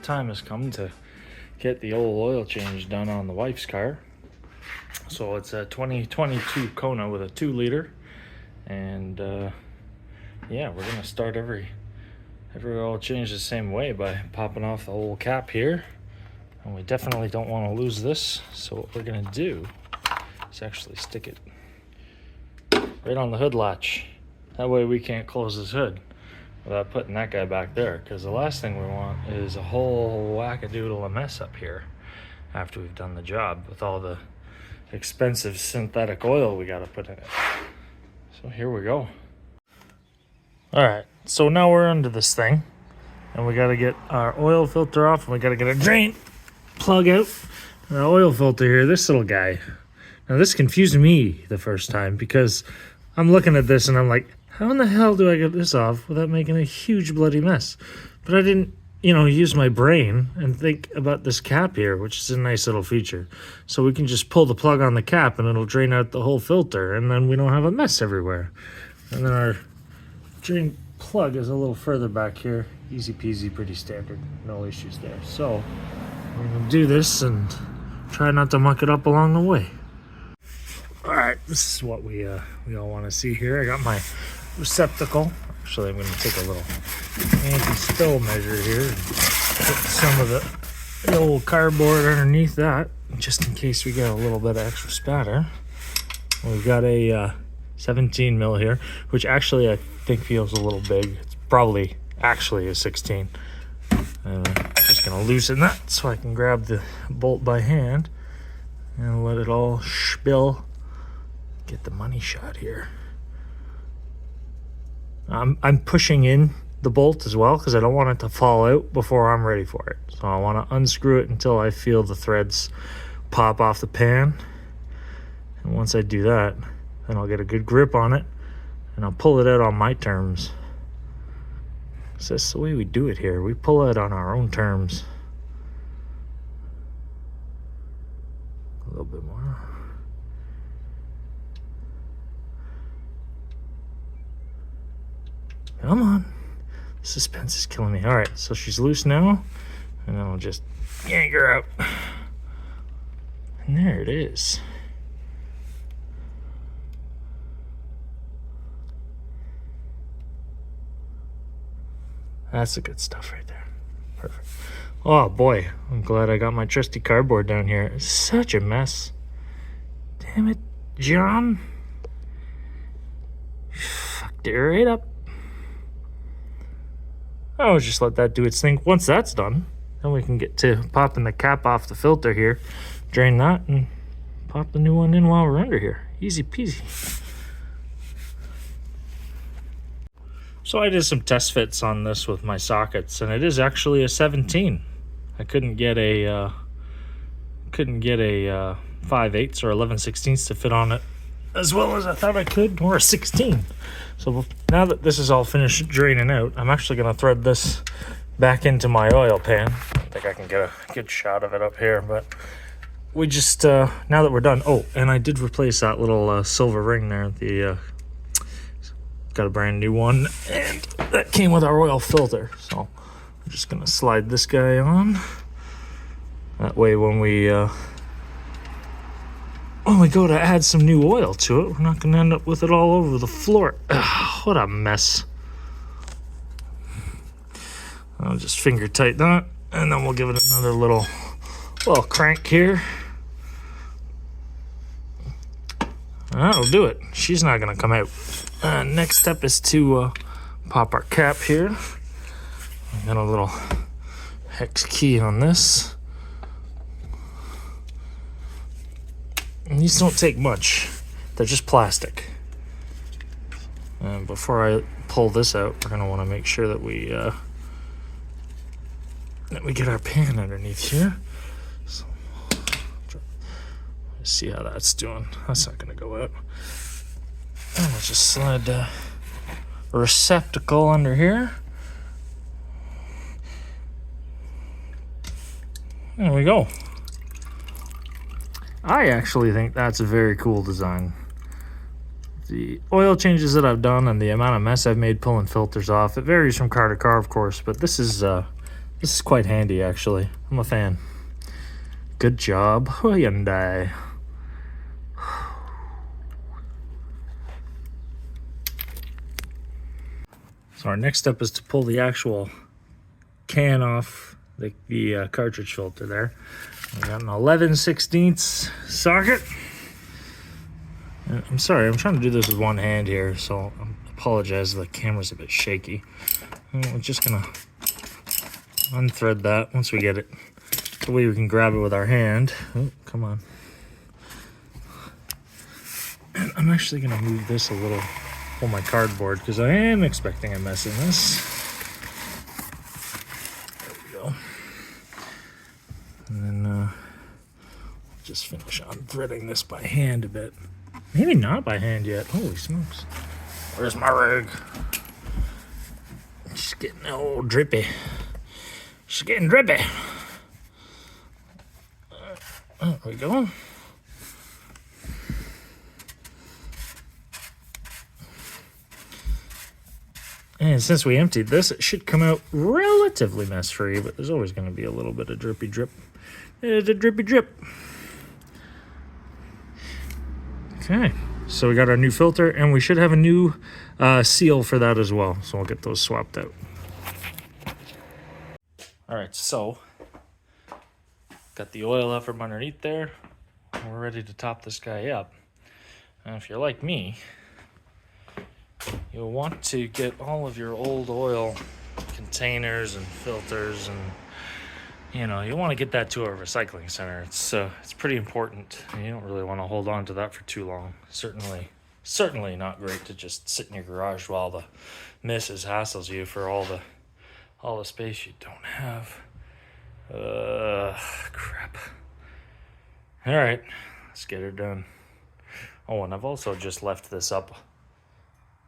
time has come to get the old oil change done on the wife's car. So it's a 2022 Kona with a 2-liter, and yeah, we're gonna start every oil change the same way by popping off the whole cap here. And we definitely don't want to lose this, so what we're gonna do is actually stick it right on the hood latch. That way we can't close this hood without putting that guy back there, because the last thing we want is a whole wackadoodle of mess up here after we've done the job with all the expensive synthetic oil we got to put in it. So here we go. All right, so now we're under this thing, and we got to get our oil filter off, and we got to get a drain plug out. And our oil filter here, this little guy. Now this confused me the first time, because I'm looking at this and I'm like, how in the hell do I get this off without making a huge bloody mess? But I didn't, use my brain and think about this cap here, which is a nice little feature. So we can just pull the plug on the cap and it'll drain out the whole filter, and then we don't have a mess everywhere. And then our drain plug is a little further back here. Easy peasy, pretty standard, no issues there. So we're gonna do this and try not to muck it up along the way. All right, this is what we all want to see here. I got my receptacle. Actually, I'm going to take a little anti-spill measure here and put some of the old cardboard underneath that, just in case we get a little bit of extra spatter. We've got a 17 mil here, which actually I think feels a little big. It's probably actually a 16. And I'm just going to loosen that so I can grab the bolt by hand and let it all spill. Get the money shot here. I'm pushing in the bolt as well because I don't want it to fall out before I'm ready for it. So I want to unscrew it until I feel the threads pop off the pan. And once I do that, then I'll get a good grip on it and I'll pull it out on my terms. So that's the way we do it here. We pull it on our own terms. A little bit more. Come on. Suspense is killing me. All right, so she's loose now, and then I'll just yank her out. And there it is. That's the good stuff right there. Perfect. Oh boy, I'm glad I got my trusty cardboard down here. It's such a mess. Damn it, John. Fucked it right up. I'll just let that do its thing. Once that's done, then we can get to popping the cap off the filter here, drain that, and pop the new one in while we're under here. Easy peasy. So I did some test fits on this with my sockets, and it is actually a 17. I couldn't get a 5/8 or 11/16 to fit on it as well as I thought I could, or a 16. So now that this is all finished draining out, I'm actually going to thread this back into my oil pan. I don't think I can get a good shot of it up here, but we just, now that we're done, oh, and I did replace that little silver ring there. Got a brand new one, and that came with our oil filter. So I'm just going to slide this guy on. That way when we go to add some new oil to it, we're not going to end up with it all over the floor. Ugh, what a mess. I'll just finger tight that, and then we'll give it another little crank here. That'll do it. She's not going to come out. Next step is to pop our cap here. I got a little hex key on this. And these don't take much. They're just plastic. And before I pull this out, we're gonna want to make sure that we get our pan underneath here. So, let's see how that's doing. That's not gonna go out. And we'll just slide a receptacle under here. There we go. I actually think that's a very cool design. The oil changes that I've done and the amount of mess I've made pulling filters off, it varies from car to car, of course, but this is This is quite handy, actually. I'm a fan. Good job, Hyundai. So our next step is to pull the actual can off the cartridge filter there. We got an 11/16 socket. And I'm sorry, I'm trying to do this with one hand here, so I apologize if the camera's a bit shaky. And we're just gonna unthread that once we get it the way we can grab it with our hand. Oh, come on. And I'm actually gonna move this a little, pull my cardboard, because I am expecting a mess in this. There we go. And then just finish unthreading this by hand a bit. Maybe not by hand yet. Holy smokes. Where's my rig? Just getting all drippy. Just getting drippy. There we go. And since we emptied this, it should come out relatively mess-free, but there's always going to be a little bit of drippy drip. There's a drippy drip. Okay, so we got our new filter, and we should have a new seal for that as well. So we'll get those swapped out. All right, so got the oil out from underneath there. We're ready to top this guy up. And if you're like me, you'll want to get all of your old oil containers and filters, and you want to get that to a recycling center. It's pretty important. You don't really want to hold on to that for too long. Certainly not great to just sit in your garage while the missus hassles you for all the space you don't have. Crap. All right, let's get her done. Oh, and I've also just left this up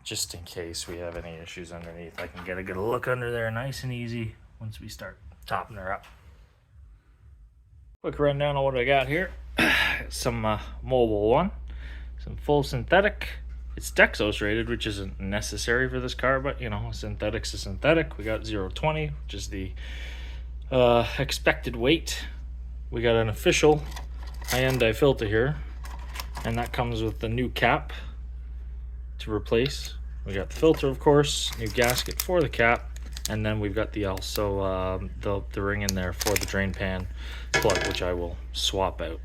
just in case we have any issues underneath. I can get a good look under there nice and easy once we start topping her up. Quick rundown on what I got here. Some Mobile One, some full synthetic. It's Dexos rated, which isn't necessary for this car, but synthetic's a synthetic. We got 020, which is the expected weight. We got an official Hyundai filter here, and that comes with the new cap to replace. We got the filter, of course, new gasket for the cap, and then we've got the ring in there for the drain pan plug, which I will swap out.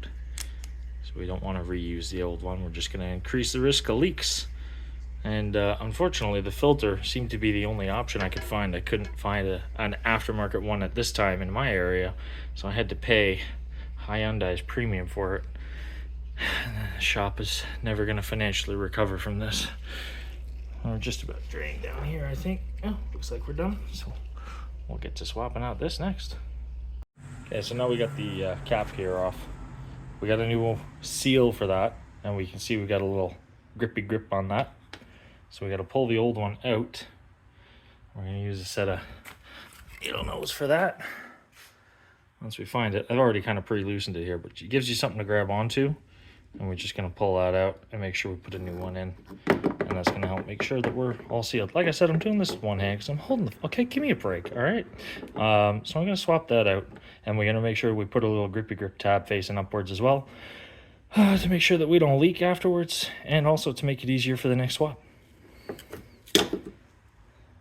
So we don't want to reuse the old one. We're just going to increase the risk of leaks. And unfortunately, the filter seemed to be the only option I could find. I couldn't find an aftermarket one at this time in my area, so I had to pay Hyundai's premium for it. The shop is never going to financially recover from this. We're just about drained down here, I think. Oh, looks like we're done. So we'll get to swapping out this next. Okay, so now we got the cap here off. We got a new seal for that, and we can see we got a little grippy grip on that. So we got to pull the old one out. We're going to use a set of needle nose for that. Once we find it, I've already kind of pre-loosened it here, but it gives you something to grab onto. And we're just going to pull that out and make sure we put a new one in. And that's going to help make sure that we're all sealed. Like I said, I'm doing this with one hand because I'm holding the... Okay, give me a break, all right? So I'm going to swap that out. And we're going to make sure we put a little grippy grip tab facing upwards as well. To make sure that we don't leak afterwards. And also to make it easier for the next swap.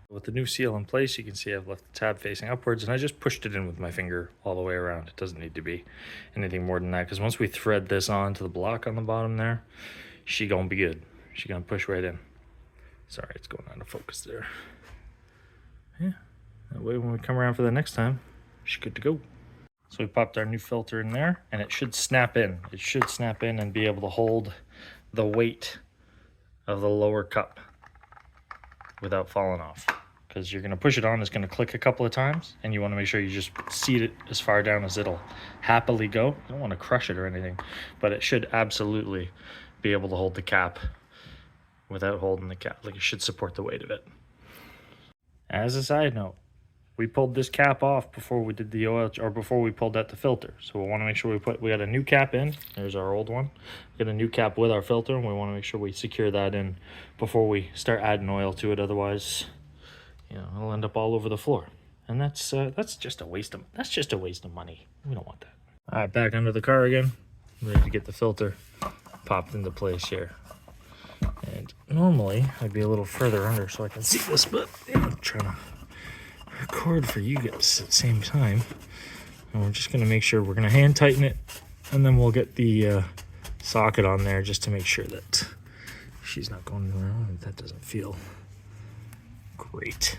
With the new seal in place, you can see I've left the tab facing upwards, and I just pushed it in with my finger all the way around. It doesn't need to be anything more than that, because once we thread this onto the block on the bottom there, she gonna be good. She gonna push right in. Sorry, it's going out of focus there. Yeah, that way when we come around for the next time, she's good to go. So we popped our new filter in there, and it should snap in. It should snap in and be able to hold the weight of the lower cup without falling off. Because you're going to push it on, it's going to click a couple of times, and you want to make sure you just seat it as far down as it'll happily go. You don't want to crush it or anything, but it should absolutely be able to hold the cap without holding the cap. Like, it should support the weight of it. As a side note, we pulled this cap off before we did the oil, or before we pulled out the filter. So we want to make sure we got a new cap in. There's our old one. We got a new cap with our filter, and we want to make sure we secure that in before we start adding oil to it. Otherwise, it'll end up all over the floor. And that's just a waste of money. We don't want that. All right, back under the car again. Ready to get the filter popped into place here. And normally I'd be a little further under so I can see this, but I'm trying to record for you guys at the same time. And we're just gonna make sure we're gonna hand tighten it, and then we'll get the socket on there just to make sure that she's not going around. That doesn't feel great.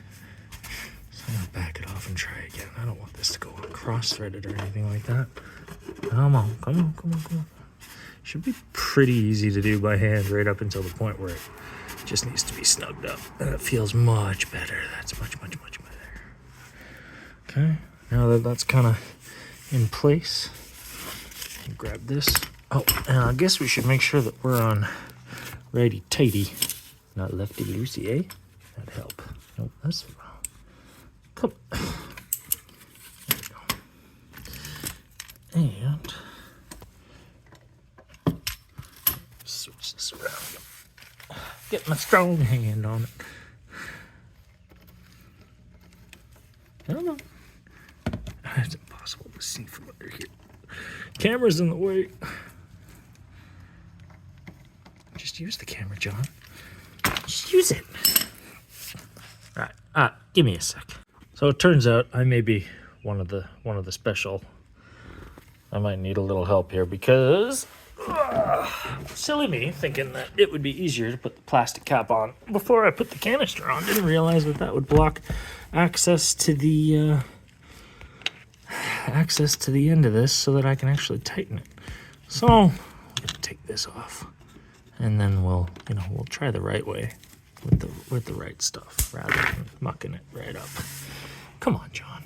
So I'm gonna back it off and try again. I don't want this to go cross-threaded or anything like that. Come on. Should be pretty easy to do by hand right up until the point where it just needs to be snugged up. And it feels much better. That's much better. Okay, now that that's kind of in place, grab this. Oh, and I guess we should make sure that we're on righty-tighty, not lefty-loosey, eh? That'd help. Nope, that's wrong. Come on. There we go. And switch this around. Get my strong hand on it. I don't know. It's impossible to see from under here. Camera's in the way. Just use the camera, John. Just use it. All right. Give me a sec. So it turns out I may be one of the special. I might need a little help here because silly me thinking that it would be easier to put the plastic cap on before I put the canister on. Didn't realize that would block access to the end of this so that I can actually tighten it. So I'm gonna take this off, and then we'll try the right way with the right stuff rather than mucking it right up. Come on, John.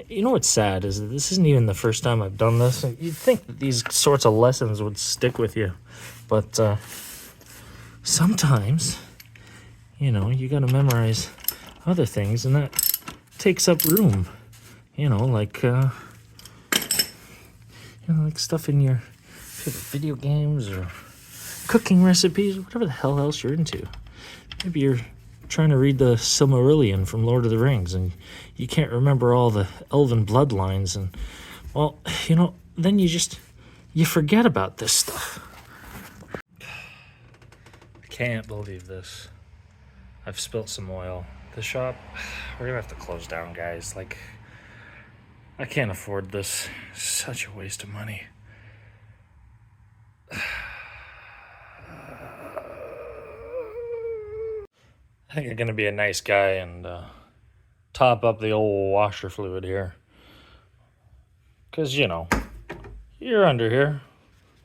You know what's sad is that this isn't even the first time I've done this. You'd think that these sorts of lessons would stick with you, but sometimes, you gotta memorize other things, and that takes up room. Like stuff in your favorite video games or cooking recipes, or whatever the hell else you're into. Maybe you're trying to read the Silmarillion from Lord of the Rings, and you can't remember all the elven bloodlines, and then you forget about this stuff. I can't believe this. I've spilt some oil. The shop, we're gonna have to close down, guys. I can't afford this. Such a waste of money. I think I'm gonna be a nice guy and top up the old washer fluid here. Cause you're under here.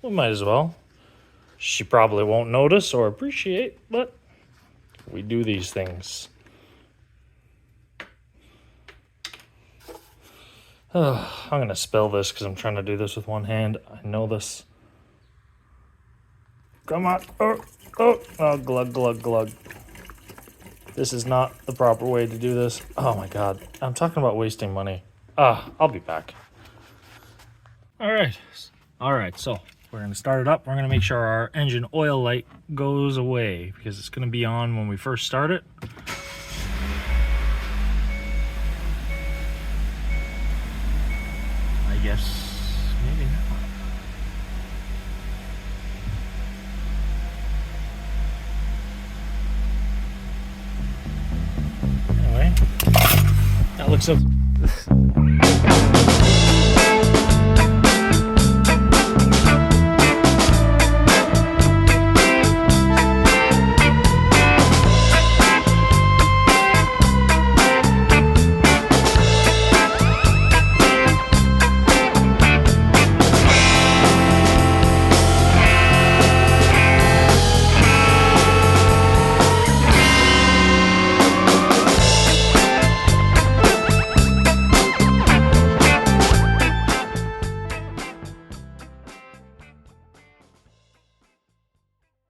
We might as well. She probably won't notice or appreciate, but we do these things. I'm gonna spill this because I'm trying to do this with one hand. I know this. Come on. Oh, glug. This is not the proper way to do this. Oh my God. I'm talking about wasting money. I'll be back. All right, so we're gonna start it up. We're gonna make sure our engine oil light goes away because it's gonna be on when we first start it. I guess maybe not. Anyway, that looks so